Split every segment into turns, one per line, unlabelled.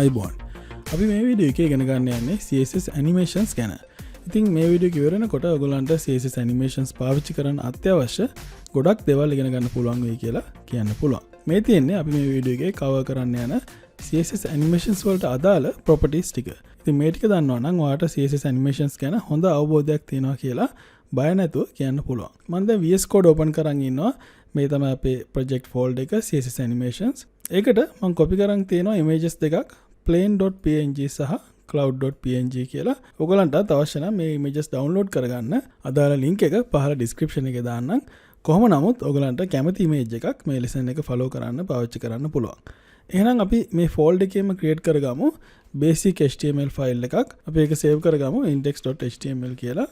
අයිබෝන් අපි මේ වීඩියෝ එකේ ඉගෙන ගන්න යන්නේ CSS animations ගැන. ඉතින් මේ වීඩියෝ එක ඉවර වෙනකොට ඔයගොල්ලන්ට CSS animations පාවිච්චි කරන්න අත්‍යවශ්‍ය ගොඩක් දේවල් ඉගෙන ගන්න පුළුවන් වෙයි කියලා කියන්න පුළුවන්. මේ තියෙන්නේ අපි මේ වීඩියෝ එකේ කවර් කරන්න යන CSS animations වලට අදාළ properties ටික. ඉතින් මේ ටික දන්නවා නම් ඔයාලට CSS animations ගැන හොඳ අවබෝධයක් තියෙනවා කියලා බය නැතුව කියන්න පුළුවන්. මම දැන් VS Code open කරන් ඉන්නවා. මේ තමයි අපේ project folder එක CSS animations. ඒකට මම copy කරන් තියෙනවා images දෙකක් plain.png සහ cloud.png කියලා. ඔයගලන්ටත් අවශ්‍ය නම් මේ images download කරගන්න අදාළ link එක පහළ description එකේ දාන්නම්. කොහොම නමුත් ඔයගලන්ට කැමති image එකක් මේ lesson එක follow කරන්න පාවිච්චි කරන්න පුළුවන්. එහෙනම් අපි මේ folder එකේම create කරගමු basic html file එකක්. අපි ඒක save කරගමු index.html කියලා.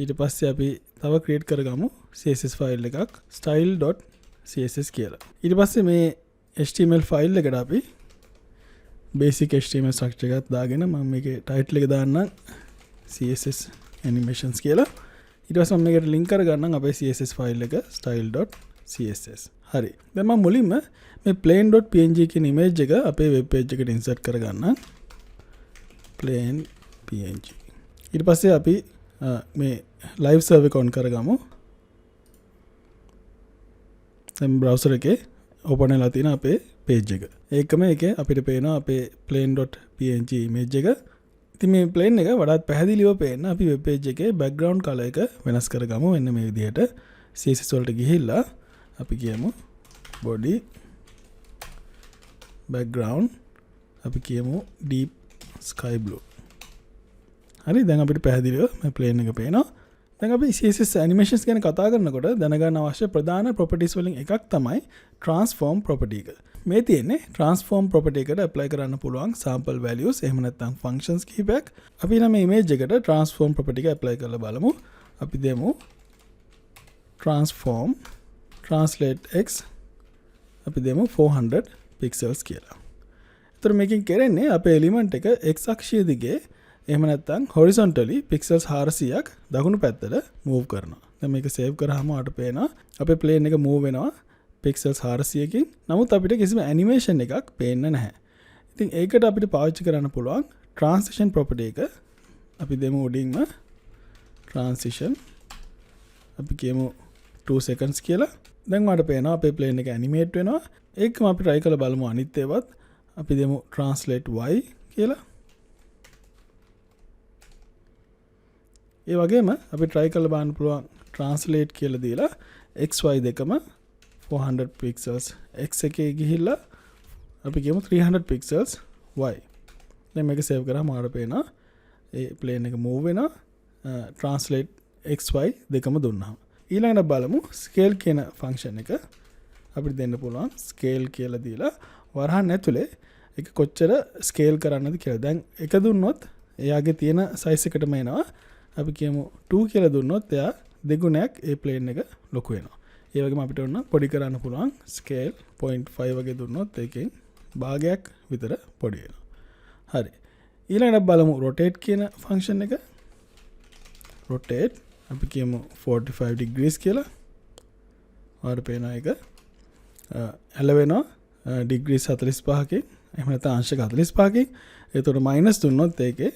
ඊට පස්සේ අපි තව create කරගමු CSS file එකක් style.css කියලා. ඊට පස්සේ මේ HTML file එකට අපි basic HTML structure එකක් දාගෙන මම මේකේ title එක දාන්නම් CSS animations කියලා. ඊට පස්සේ මම මේකට link කරගන්නම් අපේ CSS file එක style.css. හරි. දැන් මම මුලින්ම මේ plain.png කියන image එක අපේ web page එකට insert කරගන්නම්. plain.png. ඊට පස්සේ අපි මේ live server එක on කරගමු. දැන් browser එකේ open වෙලා තියෙන අපේ page එක. ඒකම එකේ අපිට පේනවා අපේ plain.png image එක. ඉතින් මේ plain එක වඩාත් පැහැදිලිව පේන්න අපි web page එකේ background color එක වෙනස් කරගමු. මෙන්න මේ විදිහට CSS වලට ගිහිල්ලා අපි කියමු body background අපි කියමු deep sky blue. හරි දැන් අපිට පැහැදිලිව මේ plain එක පේනවා. දැන් අපි CSS animations ගැන කතා කරනකොට දැනගන්න අවශ්‍ය ප්‍රධාන properties වලින් එකක් තමයි transform property එක. මේ තියෙන්නේ transform property එකට apply කරන්න පුළුවන් sample values එහෙම නැත්නම් functions කිහිපයක්. අපි නම් මේ image එකට transform property එක apply කරලා බලමු. අපි දෙමු transform translate x අපි දෙමු 400 pixels කියලා. ඒතර මේකෙන් කරන්නේ අපේ element එක x අක්ෂය දිගේ එහෙම නැත්නම් horizontally pixels 400ක් දකුණු පැත්තට move කරනවා. දැන් මේක save කරාම අපට පේනවා අපේ plane එක move වෙනවා pixels 400කින්. නමුත් අපිට කිසිම animation එකක් පේන්නේ නැහැ. ඉතින් ඒකට අපිට පාවිච්චි කරන්න පුළුවන් transition property එක. අපි දෙමු උඩින්ම transition අපි කියමු 2 seconds කියලා. දැන් මට පේනවා අපේ plane එක animate වෙනවා. ඒකම අපි try කරලා බලමු අනිත් ඒවත්. අපි දෙමු translate y කියලා. ඒ වගේම අපි try කරලා බලන්න පුළුවන් translate කියලා දීලා xy දෙකම 400 pixels x එකේ ගිහිල්ලා අපි කියමු 300 pixels y. දැන් මේක save කරාම ආර පේනවා ඒ plane එක move වෙනවා translate xy දෙකම දුන්නාම. ඊළඟට බලමු scale කියන function එක අපිට දෙන්න පුළුවන් scale කියලා දීලා වරහන් ඇතුලේ ඒක කොච්චර scale කරන්නද කියලා. දැන් එක දුන්නොත් එයාගේ තියෙන size එකටම එනවා. අපි කියමු 2 කියලා දුන්නොත් එයා දෙගුණයක් ඒ plane එක ලොකු වෙනවා. ඒ වගේම අපිට ඔන්න පොඩි කරන්න පුළුවන් scale 0.5 වගේ දුන්නොත් ඒකෙන් භාගයක් විතර පොඩි වෙනවා. හරි. ඊළඟට බලමු rotate කියන function එක. rotate අපි කියමු 45 degrees කියලා. ආර පේනවා ඒක ඇලවෙනවා degrees 45කින් එහෙම නැත්නම් අංශක 45කින්. ඒතකොට minus දුන්නොත් ඒකේ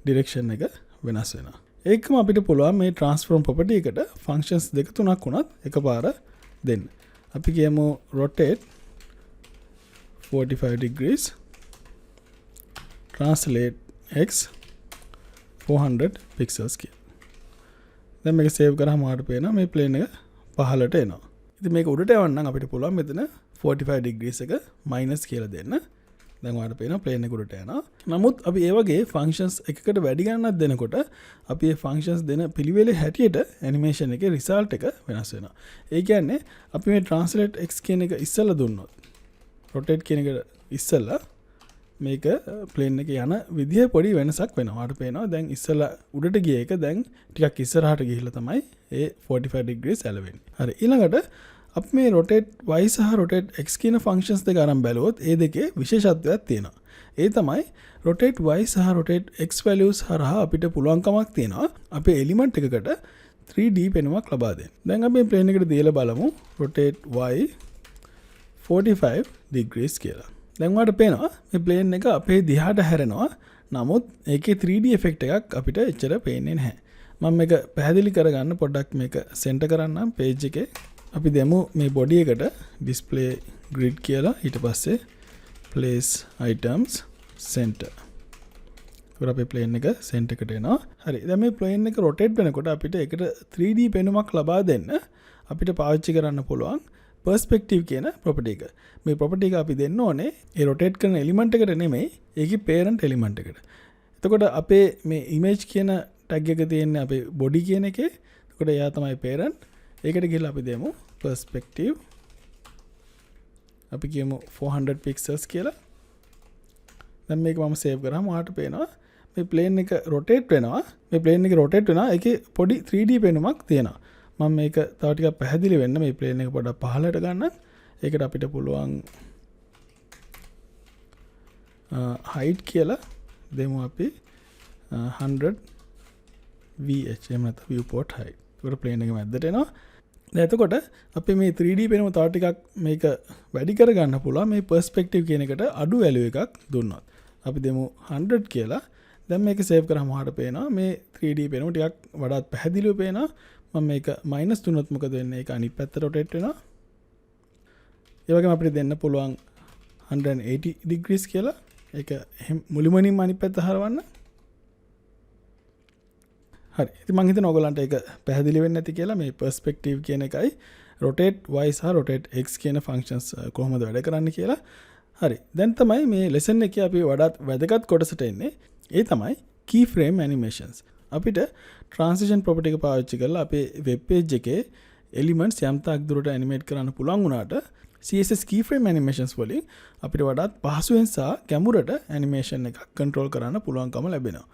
direction එක වෙනස් වෙනවා. ඒකම අපිට පුළුවන් මේ transform property එකට functions දෙක තුනක් වුණත් එකපාර දෙන්න. අපි කියමු rotate 45 degrees translate x 400 pixels කියලා. දැන් මේක save කරාම ආට පේනවා මේ plane එක පහළට එනවා. ඉතින් මේක උඩට යවන්න නම් අපිට පුළුවන් මෙතන 45 degrees එක minus කියලා දෙන්න. දැන් ඔයාලට පේනවා plane එක උඩට යනවා. නමුත් අපි ඒ වගේ functions එකකට වැඩි ගණනක් දෙනකොට අපි මේ functions දෙන පිළිවෙලේ හැටියට animation එකේ result එක වෙනස් වෙනවා. ඒ කියන්නේ අපි මේ translate x කියන එක ඉස්සෙල්ලා දුන්නොත් rotate කියන එක ඉස්සෙල්ලා මේක plane එක යන විදිය පොඩි වෙනසක් වෙනවා. ඔයාලට පේනවා දැන් ඉස්සෙල්ලා උඩට ගිය එක දැන් ටිකක් ඉස්සරහට ගිහිල්ලා තමයි ඒ 45 degrees ඇලවෙන්නේ. හරි. ඊළඟට අපි මේ rotate y සහ rotate x කියන functions දෙක අරන් බැලුවොත් ඒ දෙකේ විශේෂත්වයක් තියෙනවා. ඒ තමයි rotate y සහ rotate x values හරහා අපිට පුළුවන්කමක් තියෙනවා අපේ element එකකට 3D පෙනුමක් ලබා දෙන්න. දැන් අපි plane එකට දීලා බලමු rotate y 45 degrees කියලා. දැන් ඔයාලට පේනවා මේ ප්ලේන් එක අපේ දිහාට හැරෙනවා. නමුත් ඒකේ 3D effect එකක් අපිට එච්චර පේන්නේ නැහැ. මම මේක පැහැදිලි කරගන්න පොඩ්ඩක් මේක සෙන්ටර් කරන්නම් page එකේ. අපි දෙමු මේ body එකට display grid කියලා. ඊට පස්සේ place items center. ඒකට අපේ plane එක center එකට එනවා. හරි. දැන් මේ plane එක rotate වෙනකොට අපිට ඒකට 3D පෙනුමක් ලබා දෙන්න අපිට පාවිච්චි කරන්න පුළුවන් perspective කියන property එක. මේ property එක අපි දෙන්න ඕනේ ඒ rotate කරන element එකට නෙමෙයි ඒකේ parent element එකට. එතකොට අපේ මේ image කියන tag එක තියෙන්නේ අපේ body කියන එකේ. එතකොට එයා තමයි parent. ඒකට ගිහලා අපි දෙමු perspective. අපි කියමු 400 pixels කියලා. දැන් මේක මම save කරාම ඔයාලට පේනවා මේ plane එක rotate වෙනවා. මේ plane එක rotate වෙනවා. ඒකේ පොඩි 3D පෙනුමක් තියෙනවා. මම මේක තව ටිකක් පැහැදිලි වෙන්න මේ plane එක පොඩ්ඩක් පහළට ගන්න. ඒකට අපිට පුළුවන් height කියලා දෙමු අපි 100 VH එහෙම නැත්නම් viewport height. ඒකට plane එක මැද්දට එනවා. දැන් එතකොට අපි මේ 3D පෙනුම තව ටිකක් මේක වැඩි කරගන්න පුළුවන් මේ perspective කියන එකට අඩු value එකක් දුන්නොත්. අපි දෙමු 100 කියලා. දැන් මේක save කරාම ඔයාලට පේනවා මේ 3D පෙනුම ටිකක් වඩාත් පැහැදිලිව පේනවා. මම මේක minus දුන්නොත් මොකද වෙන්නේ? ඒක අනිත් පැත්තට rotate වෙනවා. ඒ වගේම අපිට දෙන්න පුළුවන් 180 degrees කියලා. ඒක මුළුමනින්ම අනිත් පැත්ත හරවන්න. හරි. ඉතින් මම හිතනවා ඔයගලන්ට ඒක පැහැදිලි වෙන්නේ නැති කියලා මේ perspective කියන එකයි rotate y සහ rotate x කියන functions කොහොමද වැඩ කරන්නේ කියලා. හරි. දැන් තමයි මේ lesson එකේ අපි වඩාත් වැදගත් කොටසට එන්නේ. ඒ තමයි keyframe animations. අපිට transition property එක පාවිච්චි කරලා අපේ web page එකේ elements යම් තාක් දුරට animate කරන්න පුළුවන් වුණාට CSS keyframe animations වලින් අපිට වඩාත් පහසුවෙන් සහ ගැඹුරට animation එකක් control කරන්න පුළුවන්කම ලැබෙනවා.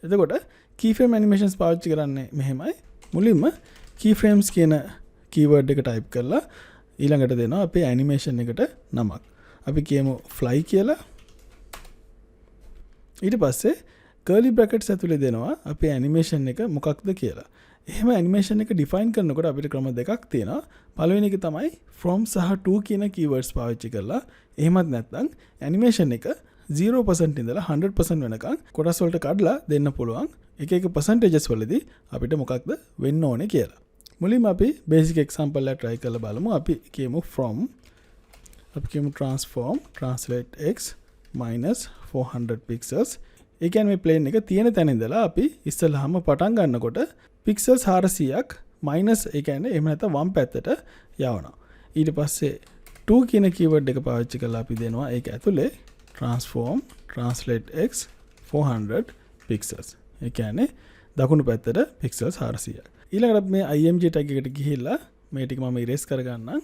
එතකොට keyframe animations පාවිච්චි කරන්නේ මෙහෙමයි. මුලින්ම keyframes කියන keyword එක type කරලා ඊළඟට දෙනවා අපේ animation එකට නමක්. අපි කියමු fly කියලා. ඊට පස්සේ curly brackets ඇතුලේ දෙනවා අපේ animation එක මොකක්ද කියලා. එහෙම animation එක define කරනකොට අපිට ක්‍රම දෙකක් තියෙනවා. පළවෙනි එක තමයි from සහ to කියන keywords පාවිච්චි කරලා එහෙමත් නැත්නම් animation එක 0% ඉඳලා 100% වෙනකන් කොටස් වලට කඩලා දෙන්න පුළුවන්. එක එක percentages වලදී අපිට මොකක්ද වෙන්න ඕනේ කියලා. මුලින්ම අපි basic example එක try කරලා බලමු. අපි කියමු from අපි කියමු transform translate x minus 400 pixels. ඒ කියන්නේ මේ plane එක තියෙන තැන ඉඳලා අපි ඉස්සෙල්ලාම පටන් ගන්නකොට pixels 400ක් minus ඒ කියන්නේ එහෙම නැත්නම් වම් පැත්තට යවනවා. ඊට පස්සේ to කියන keyword එක පාවිච්චි කරලා අපි දෙනවා ඒක ඇතුලේ transform translate x 400 pixels. ඒ කියන්නේ දකුණු පැත්තට pixels 400ක්. ඊළඟට අපි මේ img tag එකට ගිහිල්ලා මේ ටික මම erase කරගන්නම්.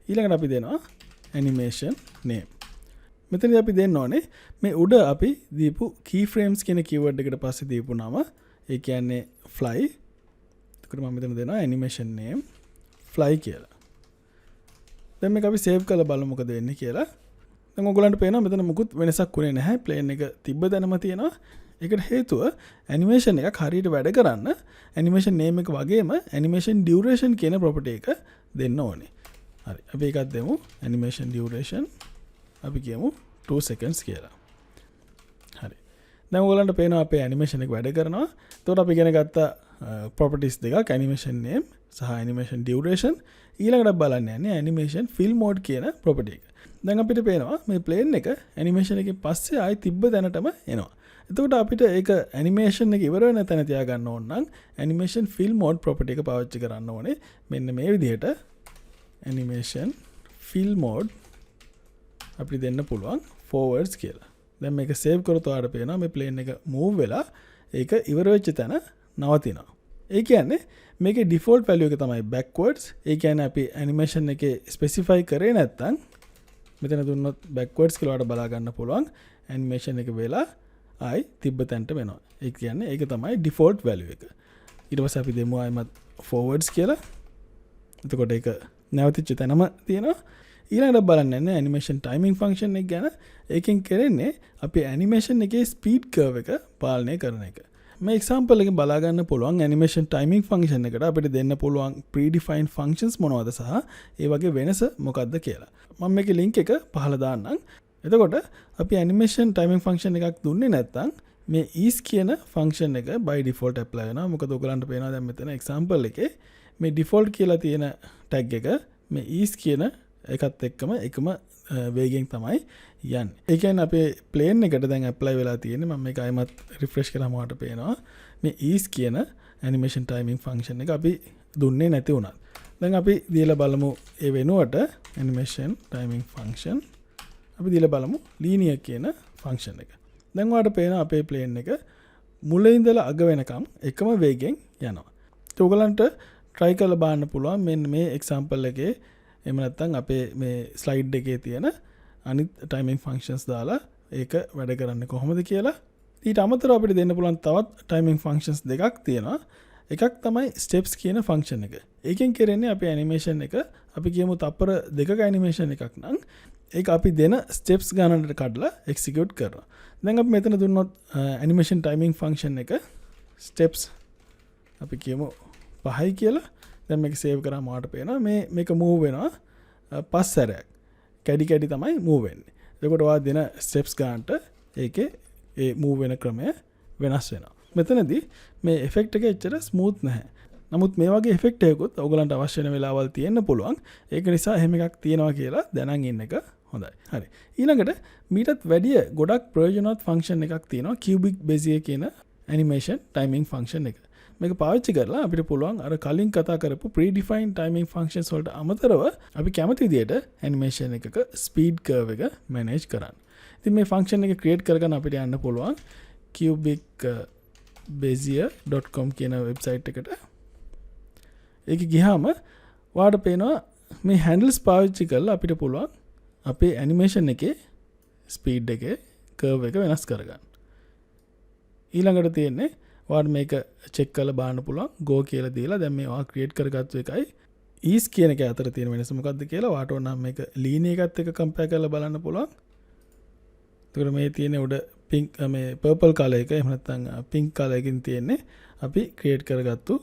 ඊළඟට අපි දෙනවා animation name. මෙතනදී අපි දෙන්න ඕනේ මේ උඩ අපි දීපු keyframes කියන keyword එකට පස්සේ දීපු නම ඒ කියන්නේ fly. එතකොට මම මෙතන දෙනවා animation name fly කියලා. දැන් මේක අපි save කරලා බලමු මොකද වෙන්නේ කියලා. දැන් ඔයගොල්ලන්ට පේනවා මෙතන මුකුත් වෙනසක් වුණේ නැහැ. plane එක තිබ්බ තැනම තියෙනවා. ඒකට හේතුව animation එකක් හරියට වැඩ කරන්න animation name එක වගේම animation duration කියන property එක දෙන්න ඕනේ. හරි. අපි එකක් දෙමු animation duration අපි කියමු 2 seconds කියලා. හරි. දැන් ඔයගලන්ට පේනවා අපේ animation එක වැඩ කරනවා. එතකොට අපි ඉගෙන ගත්ත properties දෙකක් animation name සහ animation duration. ඊළඟට බලන්න යන්නේ animation fill mode කියන property එක. දැන් අපිට පේනවා මේ plane එක animation එකේ පස්සේ ආයි තිබ්බ තැනටම එනවා. එතකොට අපිට ඒක animation එක ඉවර වෙන තැන තියාගන්න ඕන නම් animation fill mode property එක පාවිච්චි කරන්න ඕනේ. මෙන්න මේ විදිහට animation fill mode අපිට දෙන්න පුළුවන් forwards කියලා. දැන් මේක save කරොත් ඔයාලට පේනවා මේ plane එක move වෙලා ඒක ඉවර වෙච්ච තැන නවතිනවා. ඒ කියන්නේ මේකේ default value එක තමයි backwards. ඒ කියන්නේ අපි animation එකේ specify කරේ නැත්නම් මෙතන දුන්නොත් backwards කියලා ඔයාලට බලා ගන්න පුළුවන්. animation එක වෙලා ආයි තිබ්බ තැනට වෙනවා. ඒ කියන්නේ ඒක තමයි default value එක. ඊට පස්සේ අපි දෙමු ආයිමත් forwards කියලා. එතකොට ඒක නැවතිච්ච තැනම තියෙනවා. ඊළඟට බලන්න යන්නේ animation timing function එක ගැන. ඒකෙන් කරන්නේ අපි animation එකේ speed curve එක පාලනය කරන එක. මේ example එකෙන් බලා ගන්න පුළුවන් animation timing function එකට අපිට දෙන්න පුළුවන් predefined functions මොනවද සහ ඒ වගේ වෙනස මොකක්ද කියලා. මම මේකේ link එක පහළ දාන්නම්. එතකොට අපි ඇනිමේෂන් ටයිමින් ෆන්ක්ෂන් එකක් දුන්නේ නැත්නම් මේ is කියන ෆන්ක්ෂන් එක by default apply වෙනවා. මොකද ඔයගලන්ට පේනවා දැන් මෙතන example එකේ මේ default කියලා තියෙන tag එක මේ is කියන එකත් එක්කම එකම වේගයෙන් තමයි යන්නේ. ඒ කියන්නේ අපේ plane එකට දැන් apply වෙලා තියෙන්නේ. මම මේක අයමත් refresh කරාම ඔයාලට පේනවා මේ is කියන animation timing function එක අපි දුන්නේ නැති වුණා. දැන් අපි දීලා බලමු ඒ වෙනුවට animation timing function අපි දීලා බලමු linear කියන function එක. දැන් ඔයාලට පේනවා අපේ plane එක මුල ඉඳලා අග වෙනකම් එකම වේගයෙන් යනවා. ඒක ඔයගලන්ට try කරලා බලන්න පුළුවන් මෙන්න මේ example එකේ එහෙම නැත්නම් අපේ මේ slide එකේ තියෙන අනිත් timing functions දාලා ඒක වැඩ කරන්නේ කොහොමද කියලා. ඊට අමතරව අපිට දෙන්න පුළුවන් තවත් timing functions දෙකක් තියෙනවා. එකක් තමයි steps කියන function එක. ඒකෙන් කරන්නේ අපේ animation එක අපි කියමු තප්පර දෙකක animation එකක් නම් ඒක අපි දෙන steps ගණනට කඩලා execute කරනවා. දැන් අපි මෙතන දුන්නොත් animation timing function එක steps අපි කියමු 5යි කියලා. දැන් මේක save කරාම ඔයාලට පේනවා මේක move වෙනවා 5 සැරයක්. කැඩි කැඩි තමයි move වෙන්නේ. එතකොට ඔයා දෙන steps ගන්නට ඒකේ ඒ move වෙන ක්‍රමය වෙනස් වෙනවා. මෙතනදී මේ effect එක එච්චර smooth නැහැ. නමුත් මේ වගේ effect එකකුත් ඔයගලන්ට අවශ්‍ය වෙන වෙලාවල් තියෙන්න පුළුවන්. ඒක නිසා එහෙම එකක් තියෙනවා කියලා දැනන් ඉන්න එක හොඳයි. හරි. ඊළඟට මීටත් වැඩිය ගොඩක් ප්‍රයෝජනවත් function එකක් තියෙනවා cubic-bezier කියන animation timing function එක. මේක පාවිච්චි කරලා අපිට පුළුවන් අර කලින් කතා කරපු predefined timing functions වලට අමතරව අපි කැමති විදියට animation එකක speed curve එක manage කරන්න. ඉතින් මේ function එක create කරගෙන අපිට යන්න පුළුවන් cubic-bezier.com කියන website එකට. ඒක ගියාම ඔයාලට පේනවා මේ handles පාවිච්චි කරලා අපිට පුළුවන් අපේ animation එකේ speed එකේ curve එක වෙනස් කරගන්න. ඊළඟට තියෙන්නේ ඔයාලට මේක check කරලා බලන්න පුළුවන් go කියලා දීලා දැන් මේ ඔයා create කරගත්තු එකයි is කියන එක අතර තියෙන වෙනස මොකක්ද කියලා ඔයාලට ඕන නම් මේක linear එකත් එක්ක compare කරලා බලන්න පුළුවන්. ඒතකොට මේ තියෙන උඩ pink මේ purple color එක එහෙම නැත්නම් pink color එකකින් තියෙන්නේ අපි create කරගත්තු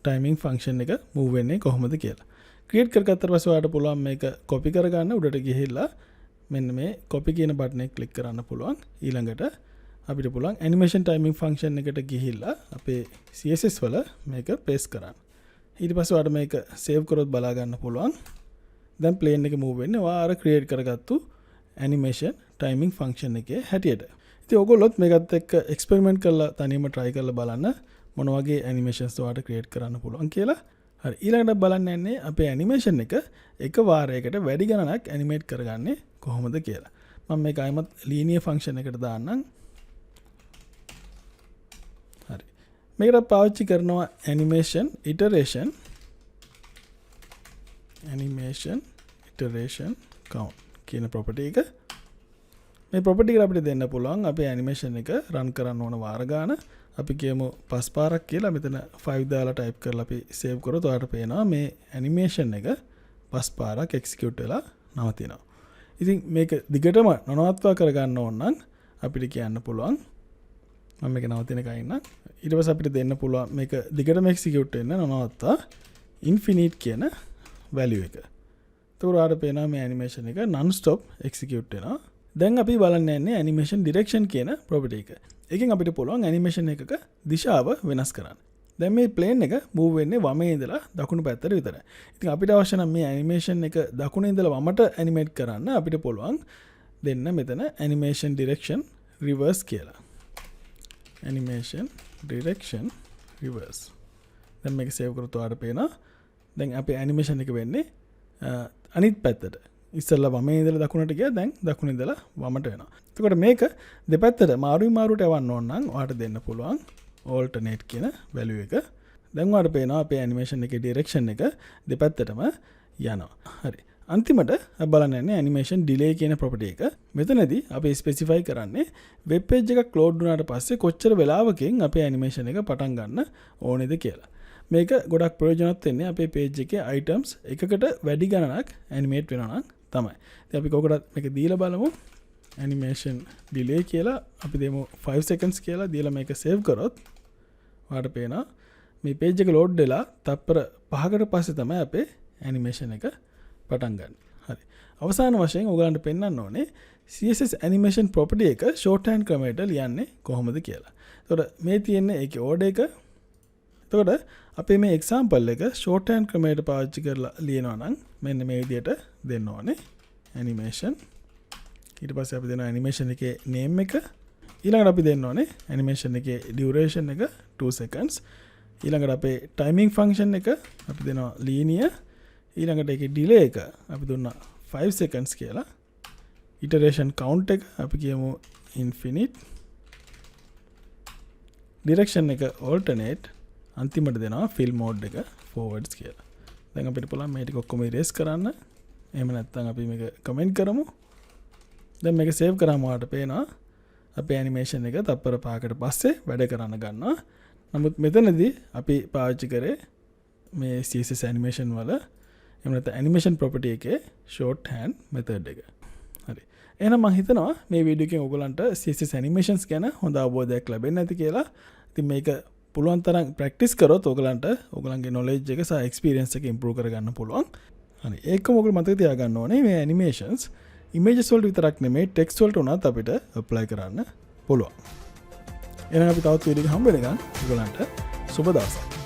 timing function එක move වෙන්නේ කොහොමද කියලා. create කරගත්තට පස්සේ ඔයාලට පුළුවන් මේක copy කරගන්න උඩට ගිහිල්ලා මෙන්න මේ copy කියන button එක click කරන්න පුළුවන්. ඊළඟට අපිට පුළුවන් animation timing function එකට ගිහිල්ලා අපේ CSS වල මේක paste කරන්න. ඊට පස්සේ ඔයාලට මේක save කරොත් බලා ගන්න පුළුවන්. දැන් plane එක move වෙන්නේ ඔයා අර create කරගත්තු animation timing function එකේ හැටියට. ඉතින් ඔයගොල්ලොත් මේකත් එක්ක experiment කරලා තනියම try කරලා බලන්න මොන වගේ animations ඔයාලට create කරන්න පුළුවන් කියලා. හරි ඊළඟට බලන්න යන්නේ අපේ animation එක වාරයකට වැඩි ගණනක් animate කරගන්නේ කොහොමද කියලා. මම මේක අයමත් linear function එකට දාන්නම්. හරි. මේකට පාවිච්චි කරනවා animation iteration count කියන property එක. මේ property එක අපිට දෙන්න පුළුවන් අපේ animation එක run කරන්න ඕන වාර ගාන. අපි කියමු 5 පාරක් කියලා මෙතන 5 දාලා type කරලා අපි save කරොත් ඔයාලට පේනවා මේ animation එක 5 පාරක් execute වෙලා නවතිනවා. ඉතින් මේක දිගටම නොනවත්වා කරගන්න ඕන නම් අපිට කියන්න පුළුවන් මම මේක නවතිනකන් ඉන්න. ඊට පස්සේ අපිට දෙන්න පුළුවන් මේක දිගටම execute වෙන්න නොනවත්වා infinite කියන value එක. ඒතකොට ඔයාලට පේනවා මේ animation එක non stop execute වෙනවා. දැන් අපි බලන්න යන්නේ animation direction කියන property එක. ඒකෙන් අපිට පුළුවන් animation එකක දිශාව වෙනස් කරන්න. දැන් මේ plane එක move වෙන්නේ වමේ ඉඳලා දකුණු පැත්තට විතරයි. ඉතින් අපිට අවශ්‍ය නම් මේ animation එක දකුණේ ඉඳලා වමට animate කරන්න අපිට පුළුවන් දෙන්න මෙතන animation direction reverse කියලා. animation direction reverse. දැන් මේක save කරොත් ඔයාලට පේනවා. දැන් අපේ animation එක වෙන්නේ අනිත් පැත්තට. ඉස්සෙල්ලා වමේ ඉඳලා දකුණට ගියා දැන් දකුණේ ඉඳලා වමට වෙනවා. එතකොට මේක දෙපැත්තට මාරුවට යවන්න ඕන නම් ඔයාලට දෙන්න පුළුවන් alternate කියන value එක. දැන් ඔයාලට පේනවා අපේ animation එකේ direction එක දෙපැත්තටම යනවා. හරි. අන්තිමට බලන්න යන්නේ animation delay කියන property එක. මෙතනදී අපි specify කරන්නේ web page එකක් load වුණාට පස්සේ කොච්චර වෙලාවකින් අපේ animation එක පටන් ගන්න ඕනේද කියලා. මේක ගොඩක් ප්‍රයෝජනවත් වෙන්නේ අපේ page එකේ items එකකට වැඩි ගණනක් animate වෙනවා නම් තමයි. ඉතින් අපි කොහොමද මේක දීලා බලමු. animation delay කියලා අපි දෙමු 5 seconds කියලා දීලා මේක save කරොත් ඔයාලට පේනවා මේ page එක load වෙලා තත්පර 5කට පස්සේ තමයි අපේ animation එක පටන් ගන්න. හරි. අවසාන වශයෙන් ඔයගලන්ට පෙන්වන්න ඕනේ CSS animation property එක shorthand ක්‍රමයට ලියන්නේ කොහොමද කියලා. එතකොට මේ තියෙන්නේ ඒකේ order එක. එතකොට අපි මේ example එක shorthand ක්‍රමයට පාවිච්චි කරලා ලියනවා නම් මෙන්න මේ විදිහට දෙන්න ඕනේ. animation. ඊට පස්සේ අපි දෙනවා animation එකේ name එක. ඊළඟට අපි දෙන්න ඕනේ animation එකේ duration එක 2 seconds. ඊළඟට අපේ timing function එක අපි දෙනවා linear. ඊළඟට ඒකේ delay එක අපි දුන්නා 5 seconds කියලා. iteration count එක අපි කියමු infinite. direction එක alternate. අන්තිමට දෙනවා fill mode එක forwards කියලා. දැන් අපිට පුළුවන් මේ ටික ඔක්කොම erase කරන්න. එහෙම නැත්නම් අපි මේක comment කරමු. දැන් මේක save කරාම ඔයාලට පේනවා අපේ animation එක තත්පර 5කට පස්සේ වැඩ කරන්න ගන්නවා. නමුත් මෙතනදී අපි පාවිච්චි කරේ මේ CSS animation වල එහෙම නැත්නම් animation property එකේ shorthand method එක. හරි. එහෙනම් මම හිතනවා මේ වීඩියෝ එකෙන් ඔයගලන්ට CSS animations ගැන හොඳ අවබෝධයක් ලැබෙන්න ඇති කියලා. ඉතින් මේක පුළුවන් තරම් ප්‍රැක්ටිස් කරොත් ඔයගලන්ට ඔයගලන්ගේ knowledge එක සහ experience එක improve කරගන්න පුළුවන්. හරි. ඒකම ඔයගොල්ලෝ මතක තියාගන්න ඕනේ මේ animations images වලට විතරක් නෙමෙයි text වලට උනත් අපිට apply කරන්න පුළුවන්. එහෙනම් අපි තවත් වීඩියෝ එකක් හම්බ වෙනකන් ඔයගලන්ට සුබ දවසක්.